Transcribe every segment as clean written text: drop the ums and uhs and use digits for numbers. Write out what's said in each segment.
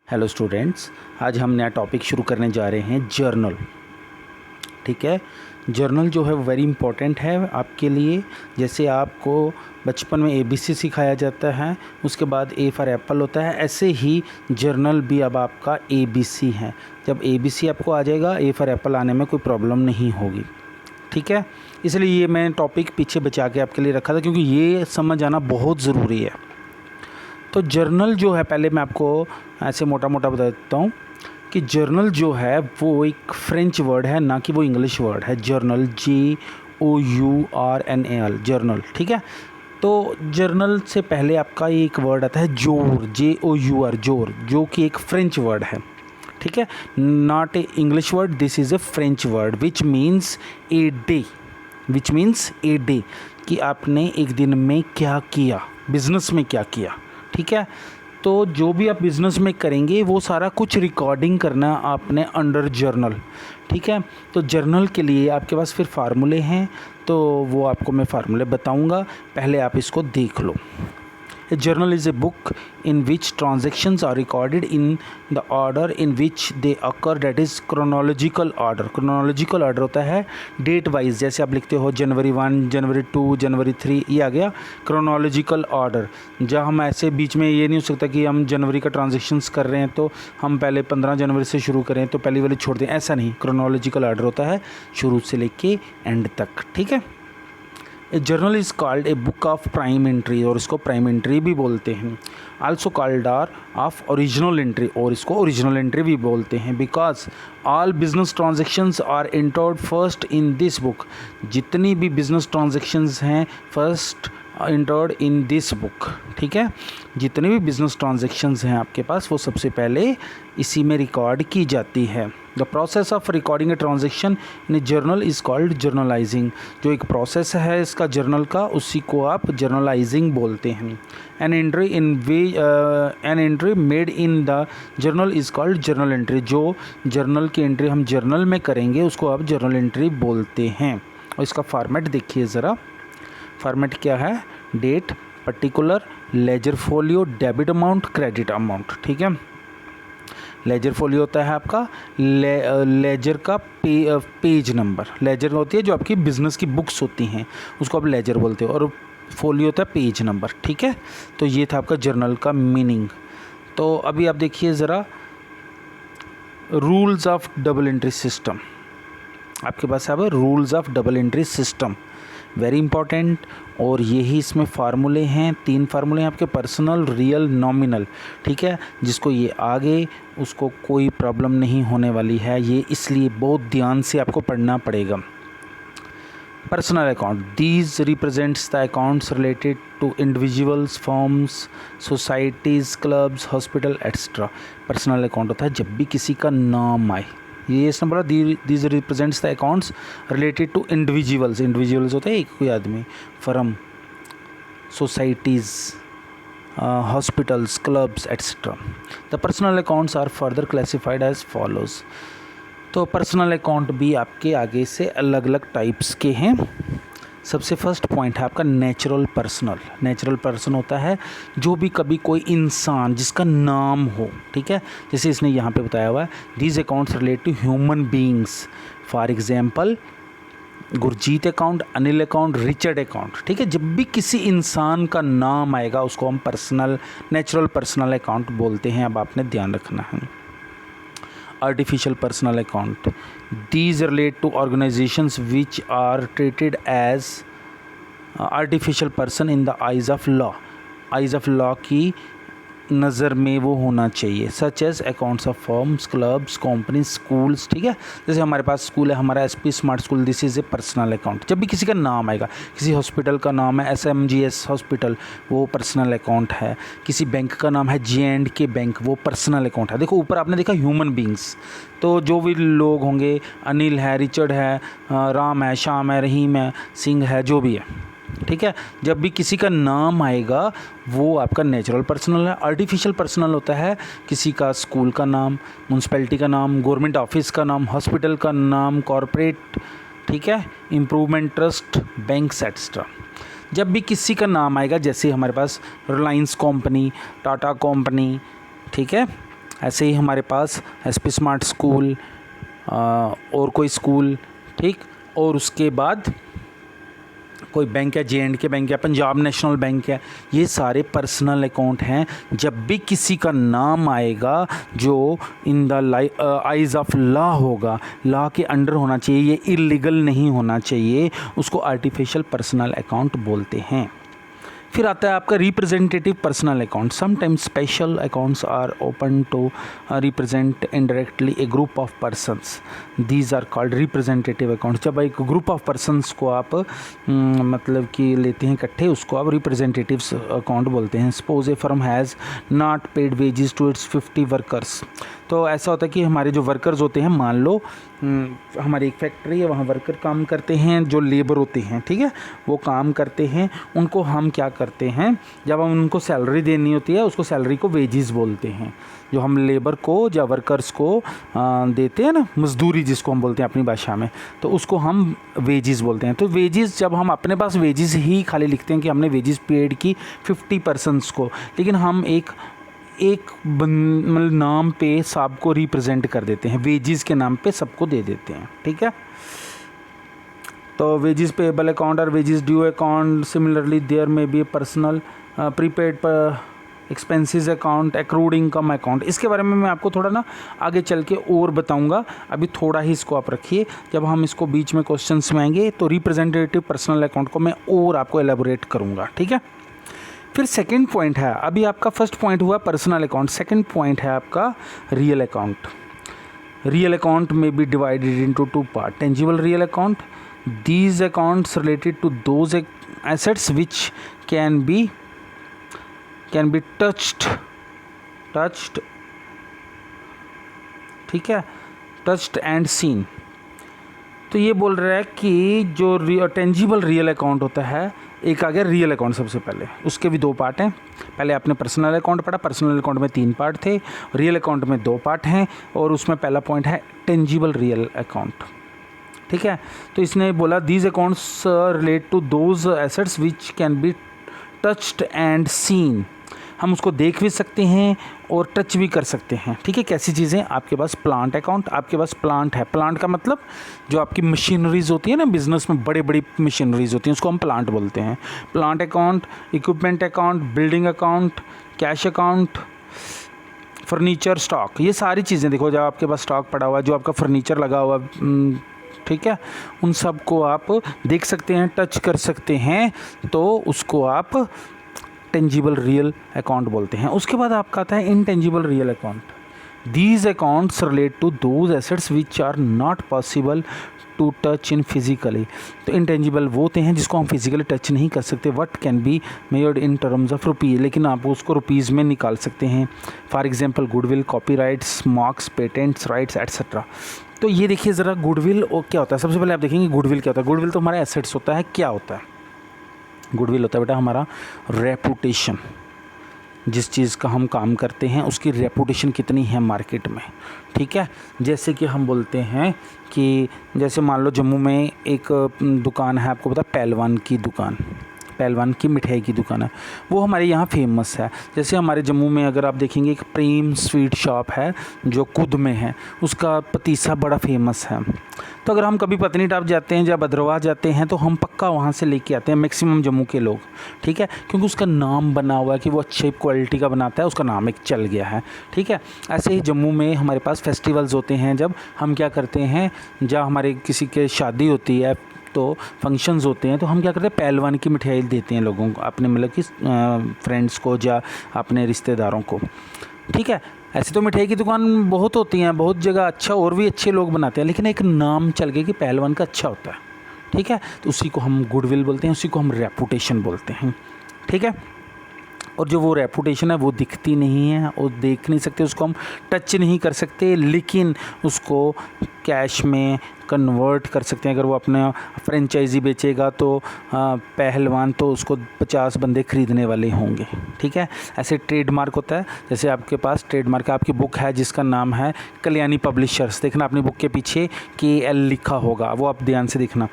Hello students, आज हम नया टॉपिक शुरू करने जा रहे हैं जर्नल। ठीक है, जर्नल जो है वेरी इंपॉर्टेंट है आपके लिए। जैसे आपको बचपन में ABC सिखाया जाता है, उसके बाद A फॉर एप्पल होता है, ऐसे ही जर्नल भी अब आपका ABC है। जब ABC आपको आ जाएगा, A फॉर एप्पल आने में कोई प्रॉब्लम नहीं होगी। ठीक है, इसलिए ये मैं टॉपिक पीछे बचा के आपके लिए रखा था, क्योंकि ये समझ आना बहुत ज़रूरी है। तो जर्नल जो है, पहले मैं आपको ऐसे मोटा मोटा बता देता हूँ कि जर्नल जो है वो एक फ्रेंच वर्ड है, ना कि वो इंग्लिश वर्ड है। Journal JOURNAL, journal. ठीक है, तो जर्नल से पहले आपका एक वर्ड आता है जोर, JOUR, जोर, जो कि एक फ्रेंच वर्ड है। ठीक है, not a English word, this is A French word which means a day, which means a day, कि आपने एक दिन में क्या किया, बिजनेस में क्या किया। ठीक है, तो जो भी आप बिज़नेस में करेंगे वो सारा कुछ रिकॉर्डिंग करना आपने अंडर जर्नल। ठीक है, तो जर्नल के लिए आपके पास फिर फार्मूले हैं, तो वो आपको मैं फार्मूले बताऊंगा, पहले आप इसको देख लो। A journal is a book in which transactions are recorded in the order in which they occur, that is chronological order। chronological order होता है डेट वाइज, जैसे आप लिखते हो जनवरी 1, जनवरी 2, जनवरी 3, ये आ गया chronological order। जहाँ हम ऐसे बीच में ये नहीं हो सकता कि हम जनवरी का ट्रांजेक्शन्स कर रहे हैं तो हम पहले 15 जनवरी से शुरू करें तो पहली वाली छोड़ दें, ऐसा नहीं। chronological order होता है शुरू से लेके एंड तक। ठीक है, a journal is called a book of prime entry, और इसको प्राइम एंट्री भी बोलते हैं। Also called are of original entry, और इसको ओरिजिनल एंट्री भी बोलते हैं। Because all business transactions are entered first in this book, जितनी भी बिजनेस ट्रांजेक्शन्स हैं first entered in this book. ठीक है, जितनी भी बिजनेस ट्रांजेक्शन्स हैं आपके पास वो सबसे पहले इसी में रिकॉर्ड की जाती है। The process of recording a transaction in A journal is called journalising. जो एक प्रोसेस है इसका जर्नल का, उसी को आप जर्नलाइजिंग बोलते हैं। An entry made in the journal is called journal entry. जो जर्नल की एंट्री हम जर्नल में करेंगे उसको आप जर्नल एंट्री बोलते हैं। और इसका फॉर्मेट देखिए ज़रा, फॉर्मेट क्या है? Date, particular, ledger folio, debit amount, credit amount. ठीक है, लेजर फोलियो होता है आपका लेजर का पेज नंबर। लेजर होती है जो आपकी बिजनेस की बुक्स होती हैं, उसको आप लेजर बोलते हो, और फोलियो होता है पेज नंबर। ठीक है, तो ये था आपका जर्नल का मीनिंग। तो अभी आप देखिए ज़रा, rules of double entry system आपके पास है। Rules of double entry system very important, और यही इसमें फार्मूले हैं। 3 फार्मूले हैं आपके, पर्सनल, रियल, नॉमिनल। ठीक है, जिसको ये आगे उसको कोई प्रॉब्लम नहीं होने वाली है, ये इसलिए बहुत ध्यान से आपको पढ़ना पड़ेगा। Personal account, these represents the accounts related to individuals, firms, societies, clubs, hospital etcetera. Personal account होता है जब भी किसी का नाम आए, ये इसने बोला these represents the accounts related to individuals. Individuals होते हैं एक कोई आदमी, firm, societies, hospitals, clubs etcetera. The personal accounts are further classified as follows. तो पर्सनल अकाउंट भी आपके आगे से अलग अलग टाइप्स के हैं। सबसे फर्स्ट पॉइंट है आपका नेचुरल पर्सनल। नेचुरल पर्सन होता है जो भी कभी कोई इंसान जिसका नाम हो। ठीक है, जैसे इसने यहाँ पे बताया हुआ है, these accounts relate to human beings. For example Gurjeet account, Anil account, Richard account. ठीक है, जब भी किसी इंसान का नाम आएगा उसको हम पर्सनल, नेचुरल पर्सनल अकाउंट बोलते हैं। अब आपने ध्यान रखना है। Artificial personal account, these relate to organizations which are treated as artificial person in the eyes of law। eyes of law की नज़र में वो होना चाहिए, such as accounts of firms, clubs, companies, schools. ठीक है, जैसे हमारे पास स्कूल है, हमारा SP smart school, this is a personal account. जब भी किसी का नाम आएगा, किसी हॉस्पिटल का नाम है SMGS हॉस्पिटल, वो पर्सनल अकाउंट है। किसी बैंक का नाम है J&K बैंक, वो पर्सनल अकाउंट है। देखो ऊपर आपने देखा ह्यूमन बींग्स, तो जो भी लोग होंगे, अनिल है, रिचर्ड है, राम है, श्याम है, रहीम है, सिंह है, जो भी है। ठीक है, जब भी किसी का नाम आएगा वो आपका नेचुरल पर्सनल है। आर्टिफिशियल पर्सनल होता है किसी का स्कूल का नाम, म्यूनसिपैलिटी का नाम, गवर्नमेंट ऑफिस का नाम, हॉस्पिटल का नाम, कॉरपोरेट, ठीक है, इम्प्रूवमेंट ट्रस्ट, बैंक्स एट्सट्रा। जब भी किसी का नाम आएगा, जैसे हमारे पास रिलायंस कंपनी, टाटा कंपनी, ठीक है, ऐसे ही हमारे पास एसपी स्मार्ट स्कूल और कोई स्कूल, ठीक, और उसके बाद कोई बैंक है, J&K बैंक है, पंजाब नेशनल बैंक है, ये सारे पर्सनल अकाउंट हैं। जब भी किसी का नाम आएगा जो in the eyes of law होगा, लॉ के अंडर होना चाहिए, ये इलीगल नहीं होना चाहिए, उसको आर्टिफिशियल पर्सनल अकाउंट बोलते हैं। फिर आता है आपका representative personal account. Sometimes special accounts are open to represent indirectly a group of persons, these are called representative accounts. जब एक ग्रुप ऑफ पर्सन्स को आप मतलब कि लेते हैं इकट्ठे, उसको आप रिप्रेजेंटेटिव अकाउंट बोलते हैं। Suppose a firm has not paid wages to its 50 workers. तो ऐसा होता है कि हमारे जो वर्कर्स होते हैं, मान लो हमारी एक फैक्ट्री है, वहाँ वर्कर काम करते हैं, जो लेबर होते हैं, ठीक है, वो काम करते हैं, उनको हम क्या करते हैं, जब हम उनको सैलरी देनी होती है, उसको सैलरी को वेजेस बोलते हैं। जो हम लेबर को या वर्कर्स को देते हैं ना, मजदूरी जिसको हम बोलते हैं अपनी भाषा में, तो उसको हम वेजेस बोलते हैं। तो वेजेस, जब हम अपने पास वेजेस ही खाली लिखते हैं कि हमने वेजेस पेड की 50 पर्सन्स को, लेकिन हम एक मतलब नाम पे सबको रिप्रेजेंट कर देते हैं, वेजेस के नाम पे सबको दे देते हैं, ठीक है। तो वेजेस पेएबल अकाउंट और wages due account, similarly there may be personal prepaid expenses account, accrued income account. इसके बारे में मैं आपको थोड़ा ना आगे चल के और बताऊंगा, अभी थोड़ा ही इसको आप रखिए। जब हम इसको बीच में क्वेश्चंस में आएंगे तो रिप्रेजेंटेटिव पर्सनल अकाउंट को मैं और आपको एलेबोरेट करूँगा, ठीक है। फिर सेकंड पॉइंट है, अभी आपका फर्स्ट पॉइंट हुआ पर्सनल अकाउंट, सेकंड पॉइंट है आपका रियल अकाउंट। रियल अकाउंट में be divided into 2 part. Tangible real account, these accounts related to those assets which can be touched, ठीक है, touched and seen। तो ये बोल रहा है कि जो टेंजिबल रियल अकाउंट होता है, एक आ गया रियल अकाउंट सबसे पहले, उसके भी 2 पार्ट हैं। पहले आपने पर्सनल अकाउंट पढ़ा, पर्सनल अकाउंट में 3 पार्ट थे, रियल अकाउंट में 2 पार्ट हैं, और उसमें पहला पॉइंट है टेंजिबल रियल अकाउंट, ठीक है। तो इसने बोला these accounts relate to those assets which can be touched and seen. हम उसको देख भी सकते हैं और टच भी कर सकते हैं, ठीक है। कैसी चीज़ें, आपके पास प्लांट अकाउंट, आपके पास प्लांट है, प्लांट का मतलब जो आपकी मशीनरीज होती है ना, बिजनेस में बड़ी बड़ी मशीनरीज होती हैं, उसको हम प्लांट बोलते हैं। Plant account, equipment account, building account, cash account, furniture stock, ये सारी चीज़ें देखो, जब आपके पास स्टॉक पड़ा हुआ, जो आपका फर्नीचर लगा हुआ, ठीक है, उन सब को आप देख सकते हैं, टच कर सकते हैं, तो उसको आप टेंजिबल रियल अकाउंट बोलते हैं। उसके बाद आपका आता है intangible real account. These accounts relate to those assets which are not possible to touch in physically. तो इनटेंजिबल वो होते हैं जिसको हम फिजिकली टच नहीं कर सकते, what can be measured in terms of rupees, लेकिन आप उसको रुपीज़ में निकाल सकते हैं। For example goodwill, copyrights, marks, patents, rights etcetera. तो ये देखिए ज़रा, गुडविल और क्या होता है। सबसे पहले आप देखेंगे गुडविल क्या होता है। गुडविल तो हमारा एसेट्स होता है। क्या होता है गुडविल? होता है बेटा हमारा रेपुटेशन। जिस चीज़ का हम काम करते हैं उसकी रेपुटेशन कितनी है मार्केट में, ठीक है। जैसे कि हम बोलते हैं कि जैसे मान लो जम्मू में एक दुकान है, आपको पता, पहलवान की दुकान, पहलवान की मिठाई की दुकान है, वो हमारे यहाँ फेमस है। जैसे हमारे जम्मू में अगर आप देखेंगे एक प्रेम स्वीट शॉप है जो कुद में है, उसका पतीसा बड़ा फेमस है। तो अगर हम कभी पत्नीटॉप जाते हैं या भद्रवाह जाते हैं तो हम पक्का वहाँ से लेके आते हैं, मैक्सिमम जम्मू के लोग, ठीक है, क्योंकि उसका नाम बना हुआ है कि वो अच्छी क्वालिटी का बनाता है, उसका नाम एक चल गया है, ठीक है। ऐसे ही जम्मू में हमारे पास फेस्टिवल्स होते हैं, जब हम क्या करते हैं, जब हमारे किसी के शादी होती है तो फंक्शंस होते हैं, तो हम क्या करते हैं, पहलवान की मिठाई देते हैं लोगों को, अपने मतलब कि फ्रेंड्स को या अपने रिश्तेदारों को, ठीक है। ऐसे तो मिठाई की दुकान बहुत होती हैं, बहुत जगह अच्छा और भी अच्छे लोग बनाते हैं, लेकिन एक नाम चल गया कि पहलवान का अच्छा होता है, ठीक है। तो उसी को हम गुडविल बोलते हैं, उसी को हम रेपुटेशन बोलते हैं, ठीक है। और जो वो रेपुटेशन है वो दिखती नहीं है और देख नहीं सकते, उसको हम टच नहीं कर सकते, लेकिन उसको कैश में, कन्वर्ट कर सकते हैं। अगर वो अपना फ्रेंचाइजी बेचेगा तो पहलवान तो उसको 50 बंदे खरीदने वाले होंगे, ठीक है। ऐसे ट्रेडमार्क होता है, जैसे आपके पास ट्रेडमार्क है, आपकी बुक है जिसका नाम है कल्याणी पब्लिशर्स, देखना अपनी बुक के पीछे KL लिखा होगा, वो आप ध्यान से देखना,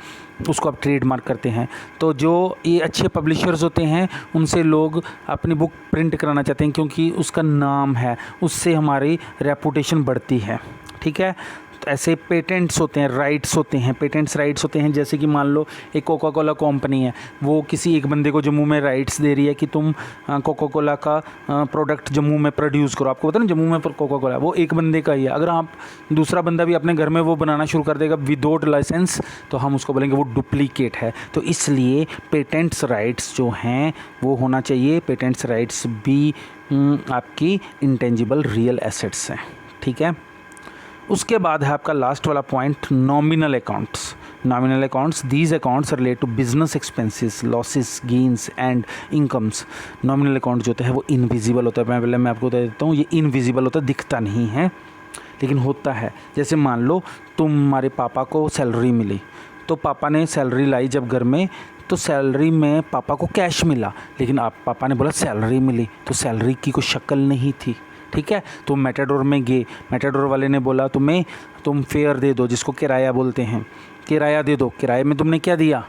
उसको आप ट्रेडमार्क करते हैं। तो जो ये अच्छे पब्लिशर्स होते हैं उनसे लोग अपनी बुक प्रिंट कराना चाहते हैं, क्योंकि उसका नाम है, उससे हमारी रेपुटेशन बढ़ती है, ठीक है। तो ऐसे पेटेंट्स होते हैं, राइट्स होते हैं, पेटेंट्स राइट्स होते हैं। जैसे कि मान लो एक कोका कोला कंपनी है, वो किसी एक बंदे को जम्मू में राइट्स दे रही है कि तुम कोका कोला का प्रोडक्ट जम्मू में प्रोड्यूस करो। आपको पता है ना जम्मू में कोका कोला वो एक बंदे का ही है। अगर आप दूसरा बंदा भी अपने घर में वो बनाना शुरू कर देगा विदाउट लाइसेंस, तो हम उसको बोलेंगे वो डुप्लीकेट है। तो इसलिए पेटेंट्स राइट्स जो हैं वो होना चाहिए। पेटेंट्स राइट्स भी आपकी इंटेंजिबल रियल एसेट्स हैं, ठीक है। उसके बाद है आपका लास्ट वाला point, nominal accounts. Nominal accounts, these accounts relate to business expenses, losses, gains and incomes. Nominal account जो होता है वो इनविजिबल होता है। मैं आपको बता देता हूँ, ये इनविजिबल होता है, दिखता नहीं है लेकिन होता है। जैसे मान लो तुम्हारे पापा को सैलरी मिली, तो पापा ने सैलरी लाई जब घर में, तो सैलरी में पापा को कैश मिला, लेकिन आप पापा ने बोला सैलरी मिली, तो सैलरी की कोई शक्ल नहीं थी, ठीक है। तो मैटाडोर में गए, मैटाडोर वाले ने बोला तुम फेयर दे दो, जिसको किराया बोलते हैं, किराया दे दो। किराए में तुमने क्या दिया?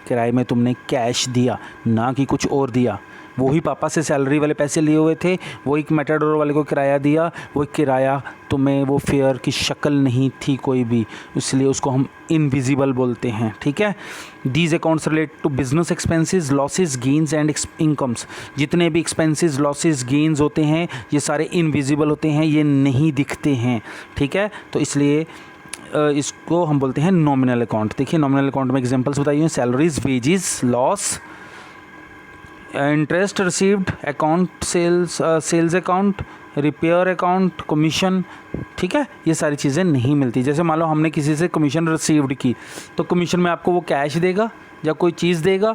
किराए में तुमने कैश दिया, ना कि कुछ और दिया। वही पापा से सैलरी वाले पैसे लिए हुए थे, वो एक मैटाडोर वाले को किराया दिया, वो किराया तुम्हें वो फेयर की शक्ल नहीं थी कोई भी, इसलिए उसको हम इनविजिबल बोलते हैं, ठीक है। These accounts relate to business expenses, losses, gains and incomes. जितने भी एक्सपेंसेस, लॉसेस, गेन्स होते हैं ये सारे इनविजिबल होते हैं, ये नहीं दिखते हैं, ठीक है। तो इसलिए इसको हम बोलते हैं नॉमिनल अकाउंट। देखिए नॉमिनल अकाउंट में एग्जांपल्स बताइए, salaries, wages, loss, interest received, account sales account, repair account, commission, ठीक है। ये सारी चीज़ें नहीं मिलती। जैसे मान लो हमने किसी से कमीशन रिसीव्ड की, तो कमीशन में आपको वो कैश देगा या कोई चीज़ देगा,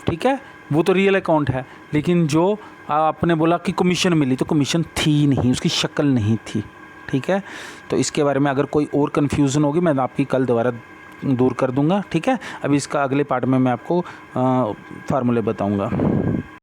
ठीक है, वो तो रियल अकाउंट है। लेकिन जो आपने बोला कि कमीशन मिली, तो कमीशन थी नहीं, उसकी शक्ल नहीं थी, ठीक है। तो इसके बारे में अगर कोई और कन्फ्यूज़न होगी मैं आपकी कल दोबारा दूर कर दूंगा, ठीक है। अभी इसका अगले पार्ट में मैं आपको फार्मूले बताऊंगा।